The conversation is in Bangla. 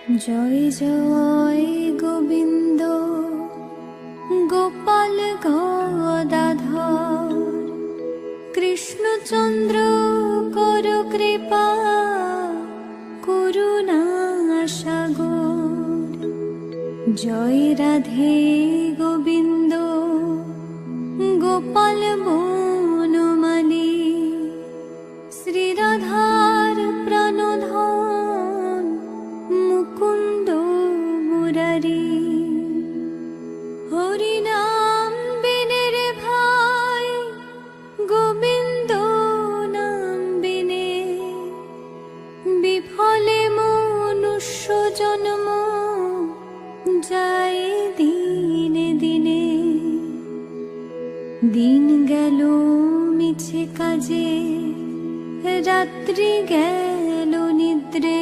জয় জয় গোবিন্দ গোপাল গদাধর, কৃষ্ণচন্দ্র কর কৃপা করুণা সাগর। জয় রাধে গোবিন্দ গোপাল বনমালী, শ্রীরাধার প্রাণধন মুকুন্দ মুরারি। হরিনাম বিনে রে ভাই গোবিন্দ নাম বিনে, বিফলে মনুষ্য জন্ম যায় দিনে দিনে। দিন গেল মিছে কাজে, রাত্রি গেল নিদ্রে,